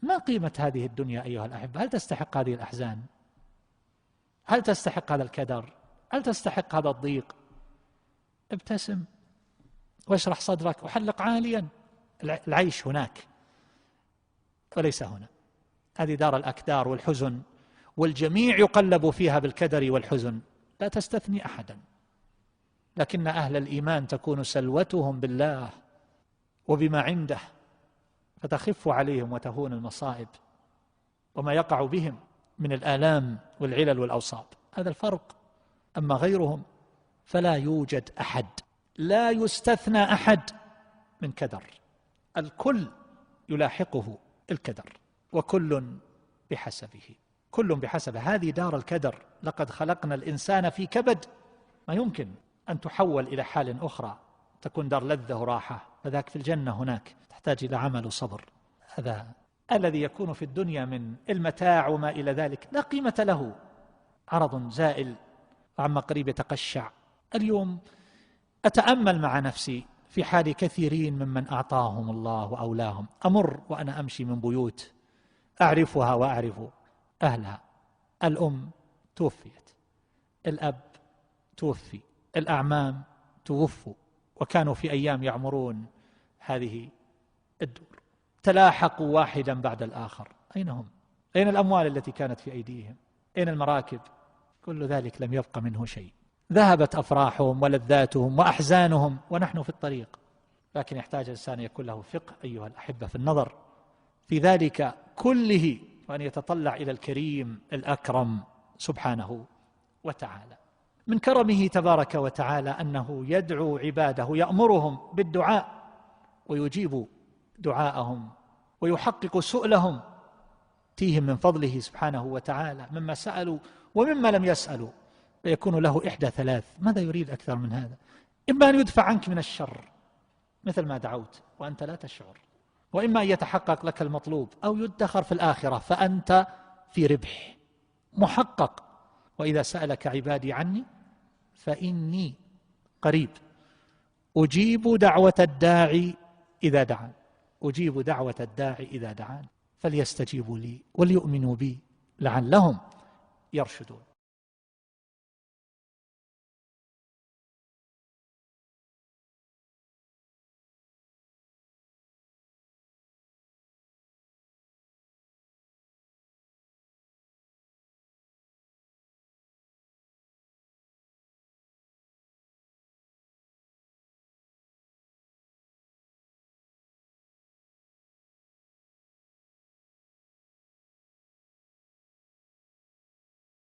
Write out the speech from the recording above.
ما قيمة هذه الدنيا أيها الأحبة؟ هل تستحق هذه الأحزان؟ هل تستحق هذا الكدر؟ هل تستحق هذا الضيق؟ ابتسم واشرح صدرك وحلق عاليا. العيش هناك وليس هنا. هذه دار الأكدار والحزن، والجميع يقلب فيها بالكدر والحزن، لا تستثني أحدا. لكن أهل الإيمان تكون سلوتهم بالله وبما عنده، فتخف عليهم وتهون المصائب وما يقع بهم من الآلام والعلل والأوصاب. هذا الفرق. أما غيرهم فلا يوجد أحد، لا يستثنى أحد من كدر، الكل يلاحقه الكدر، وكل بحسبه، كل بحسبه. هذه دار الكدر. لقد خلقنا الإنسان في كبد، ما يمكن أن تحول إلى حال أخرى تكون دار لذة وراحة، فذاك في الجنة هناك تحتاج إلى عمل وصبر. هذا الذي يكون في الدنيا من المتاع وما إلى ذلك لا قيمة له، عرض زائل وعما قريب يتقشع. اليوم أتأمل مع نفسي في حال كثيرين ممن أعطاهم الله وأولاهم. أمر وأنا أمشي من بيوت أعرفها وأعرف أهلها، الأم توفيت، الأب توفي، الأعمام توفوا، وكانوا في أيام يعمرون هذه الدور، تلاحقوا واحدا بعد الآخر. أين هم؟ أين الأموال التي كانت في أيديهم؟ أين المراكب؟ كل ذلك لم يبق منه شيء. ذهبت أفراحهم ولذاتهم وأحزانهم ونحن في الطريق. لكن يحتاج الإنسان يكون له فقه أيها الأحبة في النظر في ذلك كله، وأن يتطلع إلى الكريم الأكرم سبحانه وتعالى. من كرمه تبارك وتعالى أنه يدعو عباده، يأمرهم بالدعاء ويجيب دعاءهم ويحقق سؤلهم، تيهم من فضله سبحانه وتعالى مما سألوا ومما لم يسألوا، فيكون له إحدى ثلاث. ماذا يريد أكثر من هذا؟ إما أن يدفع عنك من الشر مثل ما دعوت وأنت لا تشعر، وإما أن يتحقق لك المطلوب، أو يدخر في الآخرة فأنت في ربح محقق. وإذا سألك عبادي عني فإني قريب أجيب دعوة الداعي إذا دعان، أجيب دعوة الداعي إذا دعان، فليستجيبوا لي وليؤمنوا بي لعلهم يرشدون.